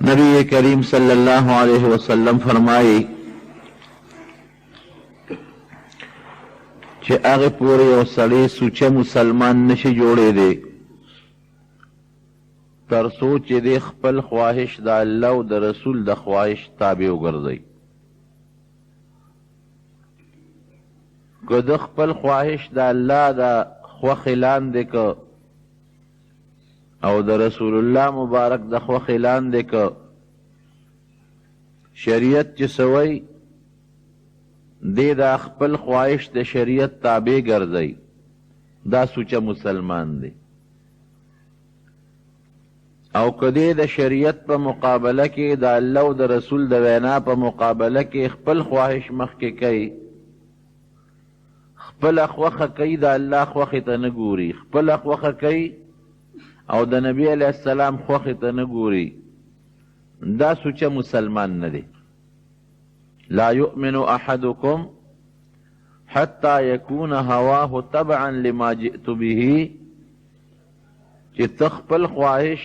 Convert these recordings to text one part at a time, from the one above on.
نبی کریم صلی اللہ علیہ وسلم فرمائی چې هغه پورې یو سړی سوچه مسلمان نشي جوړېدی تر څو چې د خپل خواهش د الله او د رسول د خواهش تابع وګرځي. که د خپل خواهش د الله د خوښې لاندې که او د رسول الله مبارک د خوښې لاندې که شریعت چې سوی دی د خپل خواهش د شریعت تابع ګرځي، دا سوچه مسلمان دی. او کدی د شریعت په مقابله کې د الله او د رسول د وینا په مقابله کې خپل خواهش مخکې کوي، خپل خوښه کوي، د الله خوښې ته نه ګوري، خپل خوښه کوي او د نبی علیه السلام خوښې ته نه ګوري، دا سوچه مسلمان نه دی. لا يؤمن احدكم حتى يكون هواه تبعا لما جئت به، چې تخپل خواهش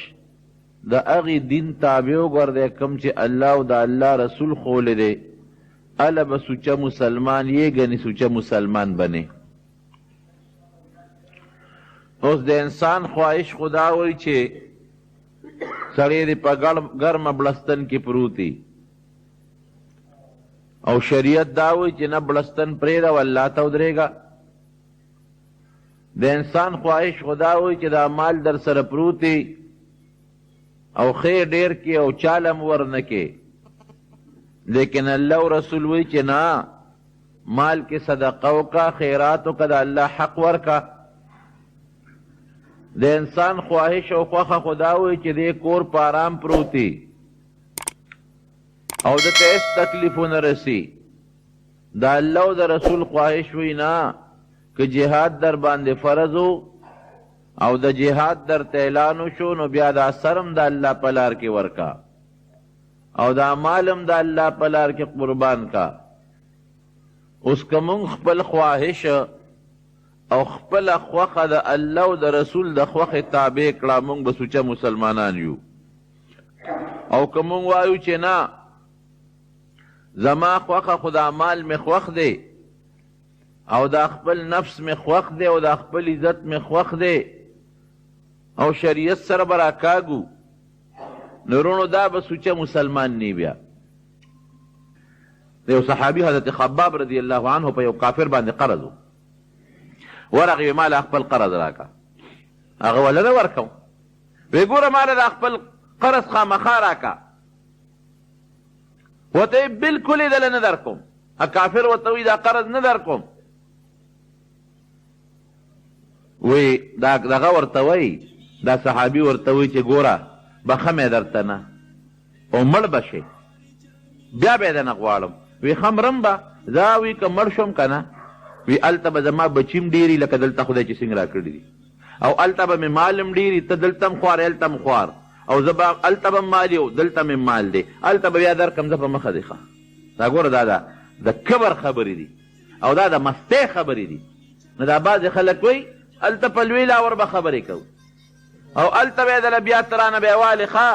د هغې دین تابع وګرځې کوم چې الله او د الله رسول ښولی دی، اله به سوچه مسلمان یې ګنې سوچه مسلمان بنې. اوس د انسان خواهش خدا وایي چې سړی دې په ګرمه بړستن کې پروتي، او شریعت دا وایي چې نه بړستن پرېږده او الله ته ودرېږه. د انسان خواهش خدا وایي چې دا مال در سره پروتي او خیر ډیر کې او چالم ورنه کې، لیکن الله او رسول وایي چې نه، مال کې صدقه وکړه، خیرات وکړه، د الله حق ورکړه. د انسان خواهش او خوښه خدا وایي چې دې کور په آرام پروتي او دته هېڅ تکلیفونه رسی. د الله او د رسول خواهش وایي نه، که جهاد در باندې فرض او د جهاد در اعلان شو نو بیا دا سرم د الله په لار کې ورکا او دا مالم د الله په لار کې قربان کا. اوس که مونږ خپل خواهش او خپل خوښه د الله او د رسول د خوښې تابع کړه، مونږ به سوچه مسلمانان یو. او که مونږ وایو چې نه، زما خوښه خو دا مال مې خوښ دی او دا خپل نفس مې خوښ دی او دا خپل عزت مې خوښ دی او شریعت سره به راکاږو، نو وروڼو دا به سوچه مسلمان نی. بیا د یو صحابي حضرت خباب رضی الله عنه په یو کافر باندې قرض و، ورغې وی ماله خپل قرض راکه، هغه وله نه ورکوم، وی ګوره ماله دا خپل قرض خامخا راکه، ورته یې بلکل یې دله نه در کوم. کافر ورته وی دا قرض نه در کوم، وی دغه ورته وی دا صحابي ورته وی چې ګوره بخه مې درته نه او مړ به شې، بیا به یې نه غواړم. وی ښه مرم به زه، وی که مړ شم که نه، وی هلته به زما بچیم ډېري لکه دلته خدای چې څنګه راکړي دي، او هلته به مې مالم ډېري، ته دلته هم خوار هلته هم خوار، او زه به هلته به مال او دلته مې مال دی، هلته به بیا درکړم زه په مخه دی. ښه دا ګوره دا د کبر خبرې دي او دا د مستۍ خبرې دي. نو دا بعضې خلک وایي هلته په لوی لاور به خبرې کوو او هلته به یې دله بیا ته رانه بیا والې ښه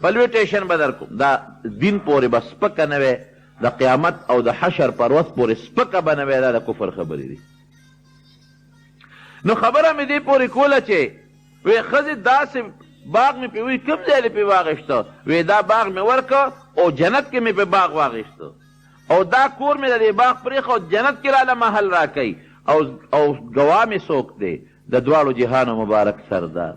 په لوی ټیشن به در کوم. دا دین پورې به سپکه نه وی، د قیامت او د حشر پر ورځ پورې سپکه به نه وی، دا د کفر خبرې دي. نو خبره مې دې پورې کوله چې وی ښځې داسې باغ مې پې وی کوم ځای دې پې واغېسته، وی دا باغ مې ورکه او جنت کې مې پې باغ واغېسته، او دا کور مې د دې باغ پرېښه او جنت کې راله محل راکوي، او ګواه مې څوک دی؟ د دواړو جهانو مبارک سردار.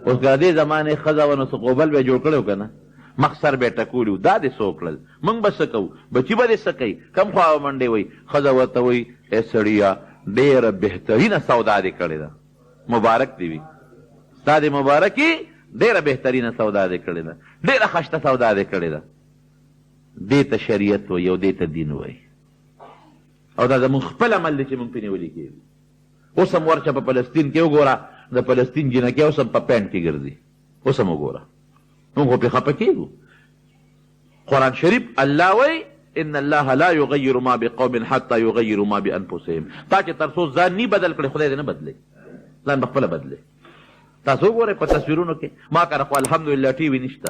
اوس که د دې زمانې ښځه وه نو څه غوبل به یې جوړ کړی و که نه، مخ سر به یې ټکولي و، دا دې څه وکړل؟ موږ به څه کوو؟ بچي به دې څه کوي؟ کم خوا منډې وایي؟ ښځه ورته وایي ای سړیه ډېره بهترینه سودا دې کړې ده، مبارک دې وي، ستا دې مبارکي ډېره بهترینه سودا دې کړې ده، ډېره ښایسته سودا دې کړې ده. دې ته شریعت وایي او دې ته دین وایي، او دا زمونږ خپل عمل دی چې مونږ پې نیولي کېږي. اوس هم ورشه په فلسطین کې وګوره، د فلسطین جنکۍ اوس هم په پینټ کې ګرځي، اوس هم وګوره، موږ خو پې خفه کېږو. قرآن شریف الله وایي ان الله لا یغیر ما بقوم حتی یغیروا ما بانفسهم. تا چې تر څو ځان نی بدل کړې خدای دې نه بدلې، ځان به خپله بدلې. تاسو وګورئ په تصویرونو کې، ما کره خو الحمدلله ټي وي نشته،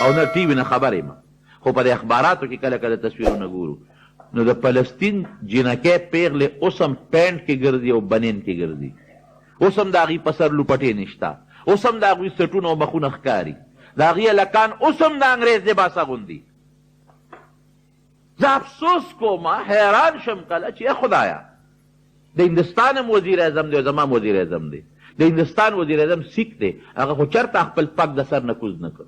او نه ټي وي نه خبر یم، خو په دې اخباراتو کې کله کله تصویرونه ګورو نو د فلسطین جنکۍ پیغلې اوس هم پینټ کې ګرځي او بنین کې ګرځي، اوس هم د هغوی په سر لوپټې نشته، اوس هم د هغوی سټونه او مخونه ښکاري، د هغوی هلکان اوس هم د انګریز لباس اغوندي. زه افسوس کوم، حیران شم کله چې خدایا د هندوستان هم وزیر اعظم دی او زما وزیر اعظم دی، د هندوستان وزیر اعظم سیک دی، هغه خو چېرته خپل پګ د سر نه کوز نه کړ.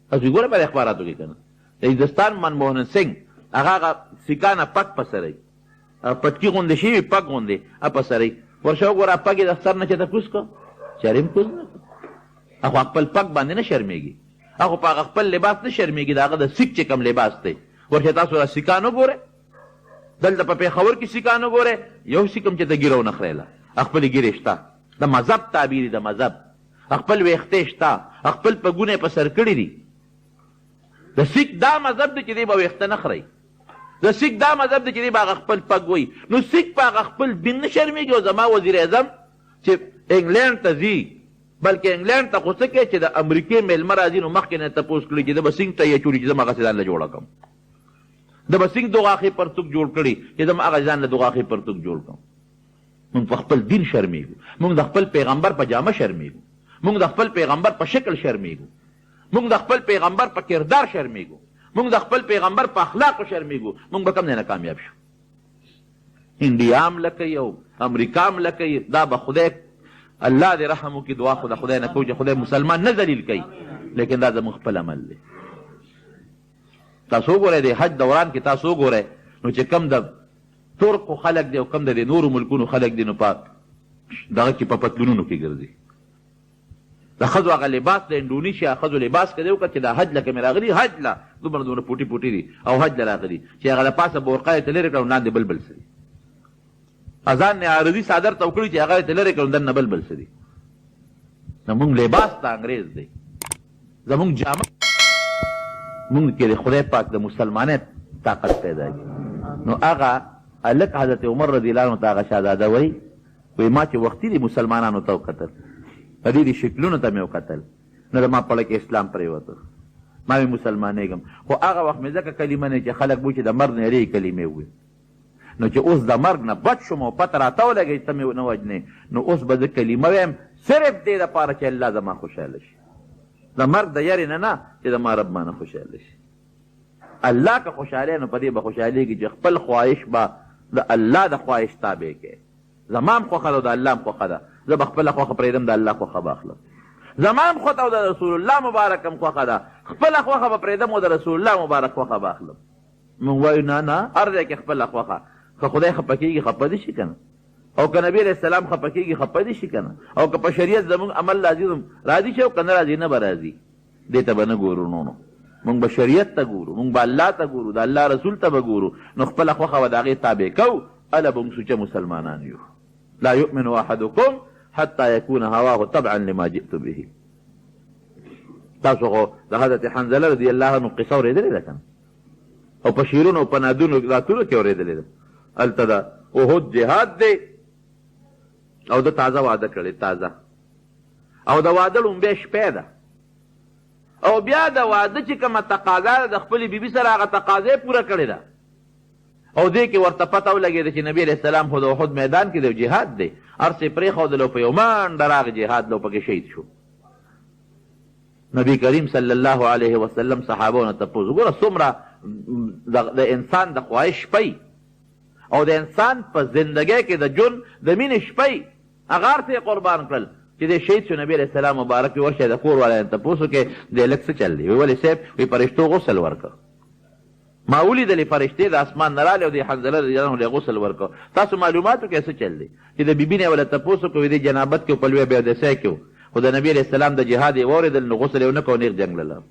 تاسو ګوره په اخباراتو کې که نه د هندوستان منموهن سنګ هغه سیکانه پګ په سری پټکي غوندې شوي پګ غوندې په سری ورشه وګوره پګ یې د سر نه چېرته کوز کړه، چېرې هم کوز نه کړه. هغه خپل پګ باندې نه شرمېږي، هغه په هغه خپل لباس نه شرمېږي، د هغه د سیک چې کوم لباس دی. ورشه تاسو را سیکان وګورئ، دلته په پېښور کې سیکان وګورئ، یو سیک هم چې د ګیرو نه خریله، خپلې ګیرې شته، د مذهب تعبیر د مذهب، خپل ویښتې شته، خپل پګونه یې په سر کړي دي. د سیک دا مذهب دی چې دی به ویښته نه خرئ، د سیک دا مذهب دی چې دی به هغه خپل پګ وایي. نو سیک په هغه خپل دین نه شرمېږي. او زما وزیر اعظم چې انګلینډ ته ځي، بلکې انګلینډ ته خو څه کوي چې د امریکې میلمه راځي نو مخکې نه تپوس کړي چې د به سینګ ته یې چوړي چې زه هغسې ځان له جوړه کړم، د به سینګ دوغاښې پرتوک جوړ کړي چې زه هغه ځان له دوغاښې پرتوک جوړ کړم. موږ په خپل دین شرمېږو، موږ د خپل پیغمبر په جامه شرمېږو، موږ د خپل پیغمبر په شکل شرمېږو، موږ د خپل پیغمبر په کردار شرمېږو، موږ د خپل پیغمبر په اخلاقو شرمېږو. موږ به کوم ځای نه کامیاب شو؟ انډیا هم لکه یو، امریکا هم لکه یو. دا به خدای الله دې رحم وکړي، دعا خو د خدای نه کوو چې خدای مسلمان نه ذلیل کوي، لیکن دا زموږ خپل عمل دی. تاسو وګورئ د حج دوران کې تاسو وګورئ نو چې کم د ترکو خلک دی او کم د نورو ملکونو خلک دی نو په دغه کې په پتلونونو کې ګرځي. د ښځو هغه لباس د انډونیشیا ښځو لباس که دی وکړه چې دا حج له کومې راغلي، حج له دومره دومره پوټي پوټي دي او حج له راغلي چې هغه د پاسه بورقه یې ته لرې کړه او لاندې بل بل څه دي، اذان نه عارضي څادر ته وکړي چې هغه یې ته لرې کړه دننه بل بل څه دي. زمونږ لباس د انګریز دی، زمونږ جامه مونږ کې د خدای پاک د مسلمانۍ طاقت پیدا کړي. نو هغه هلک حضرت عمر رضی الله عنه ته هغه شهزاده وایي ما چې وختي دي مسلمانانو ته وکتل، په دې شکلونو ته مې وکتل، نو د ما پړه کې اسلام پرېوته، ما مې مسلمانېږم. خو هغه وخت مې ځکه کلمه نه چې خلک بوي چې د مرګ نه لرې کلمې ووایي، نو چې اوس د مرګ نه بچ شوم او پته راته ولګي چې ته مې نه وجنې، نو اوس به زه کلمه وایم صرف دې دپاره چې الله زما خوشحاله شي، د مرګ د یارې نه چې د ما رب مانه خوشحاله شي. الله که خوشحاله نو په دې به خوشحالېږي چې خپل خواهش به د الله د خواهش تابع کې. زما هم خوښه ده او د الله هم خوښه ده، زه به خپله خوښه پرېږدم د الله خوښه به اخلم. زما هم خوښه او د رسول الله مبارک هم خوښه ده، خپله خوښه به پرېږدم او د رسول الله مبارک خوښه به اخلم. موږ وایو نه هر ځای کې خپله خوښه، که خدای خفه کېږي خفه دې شي که نه، او که نبي علیه السلام خفه کېږي خفه دې شي که نه، او که په شریعت زموږ عمل راضي شي او که نه راضي نه به راضي، دې ته به نه ګورو. نو مونږ به شریعت ته ګورو، مونږ به الله ته ګورو، د الله رسول ته به ګورو، نو خپله خوښه به د هغې تابع کوو. اله به موږ سوچه مسلمانان یو. لا یؤمن احدکم حتی یکون هواه تبعا لما جئت به. تاسو خو د حضرت حنظله رضی الله عنه قصه اورېدلې ده که نه، او په شعرونو او په نادونو راتونو کې اورېدلې ده. هلته د احد جهاد دی او د تازه واده کړی، تازه، او د واده لومبۍ شپې ده، او بیا د واده چې کومه تقاضا ده د خپلې بیبي سره هغه تقاضا یې پوره کړې ده، او دې کې ورته پته ولګېده چې نبي علیه السلام خو د احد میدان کې دی، جهاد دی، هر څه یې پرېښودلو، په یو منډه راغی جهاد لو پکې شهید شو. نبی کریم صلی الله علیه وسلم صحابو نه تپوس وګوره څومره د انسان د خواهش شپی او د انسان په زندګۍ کې د ژوند د مینې شپی هغه هر څه یې قربان کړل چې دی شهید شو. نبي علیه السلام مبارک وي ورشه د کور والا تپوس وکړې دی لږ څه چل دی؟ وی ولې صاحب وی فرشتو غسل ورکړ، ما ولیدلې فرشتې د اسمان نه رالې او د حنظله رضی الله عنه غسل ورکړ. تاسو معلوماتو کې څه چل دی چې د بیبي نه ولا تپوس وکړو د جنابت کې په لوی بېودسۍ کې خو د نبي علیه السلام د جهاد یې واورېدل نو غسل یې ونه کړو، نیغ جنګ لاړ.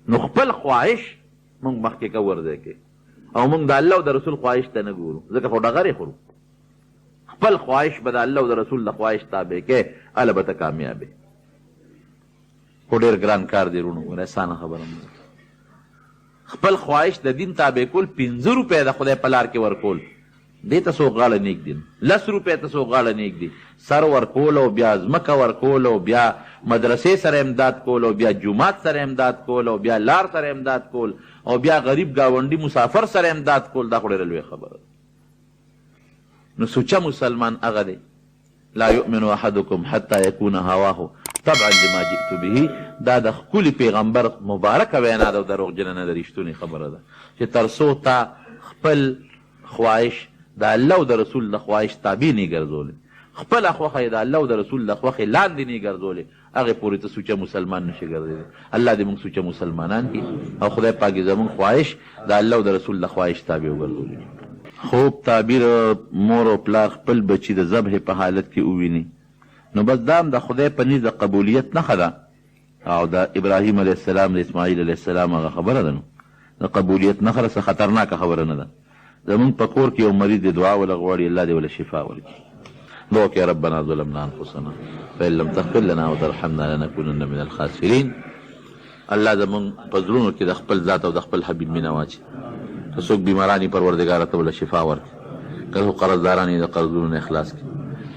نو خپل خواهش مونږ مخکې کور دی کې، او مونږ د الله او د رسول خواهش ته نه ګورو، ځکه خو ډغرې خورو. خپل خواهش به د الله او د رسول د خواهش تابع کې، هله به ته کامیابې. خو ډېر ګران کار دی وروڼو، ګوره اسانه خبره نه. خپل خواهش د دین تابع کول، 5 روپۍ د خدای په لار کې ورکول، دې ته څوک غاړه نیږدي، 10 روپۍ ته څوک غاړه نیږدي، سر ورکول او بیا ځمکه ورکول او بیا مدرسې سره امداد کول او بیا جومات سره امداد کول او بیا لار سره امداد کول او بیا غریب گاونډي مسافر سره امداد کول دا خو ډېره لویه خبره ده. نو سوچه مسلمان هغه دی لا یؤمن احدکم حتی یکون هواه طبعا لما جئت به. دا د ښکلي پیغمبر مبارکه وینا ده او دروغجنه نه ده، رښتونې خبره ده چې تر څو تا خپل خواهش د الله او د رسول د خواهش تابع نه ګرځولې، خپله خوښه یې د الله او د رسول د خوښې لاندې نه ګرځولې، هغې پورې ته سوچه مسلمان نشي ګرځېدی. الله دې موږ سوچه مسلمانان کړي او خدای پاک دې زموږ خواهش د الله او د رسول د خواهش تابع وګرځولي. خوب تعبیر مور او پلار خپل بچي د ذبح په حالت کې وویني، نو بس دا هم د خدای په نزد د قبولیت نښه ده او د ابراهیم علیه السلام د اسماعیل علیه السلام هغه خبره ده. نو د قبولیت نښه ده، څه خطرناکه خبره نه ده. زمونږ په کور کې یو مریض د دعا وله غواړي، الله دې وله شفا ورکړي. دعا وکړئ ربنا ظلمنا انفسنا فإن لم تغفر لنا وترحمنا لنكونن من الخاسرین. الله زمونږ په زړونو کې د خپل ذات او د خپل حبیب مینه واچي. که څوک بیماران یې پروردګاره ته وله شفا ورکړي، که څوک قرضداران یې د قرضونو نه اخلاص کړي.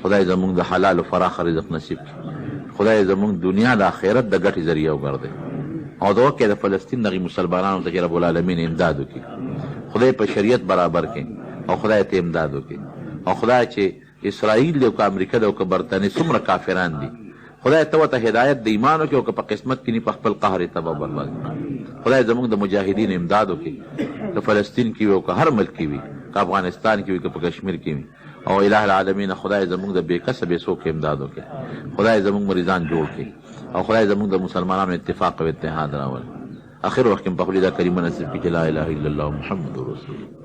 خدای زمونږ د حلال و فراخ رزق نصیب کړي. خدای زمونږ دنیا د آخرت د ګټې ذریعه وګرځي او دعا وکړئ د فلسطین دغې مسلمانانو ته چې رب العالمین امداد وکړي، خدای په شریعت برابر کړي او خدای ته امداد وکړي. او خدای چې اسرائیل دی او که امریکا دی او که برطانیې څومره کافران دي، خدای ته ورته هدایت د ایمان وکړي او که په قسمت کې نه په خپل قهر یې تباه برباد کړي. خدای زموږ د مجاهدینو امداد وکړي، که فلسطین کې وي او که هر ملک کې وي، که افغانستان کې وي که په کشمیر کې وي. او الہ العالمین خدای زموږ د بې کسه بې څوکه امداد وکړي، خدای زموږ مریضان جوړ کړي او خدای زموږ د مسلمانانو اتفاق او اتحاد راولي. اخر وخت کې په خپل دا کلمه نصیب کړي چې لا اله الا الله محمد رسول الله.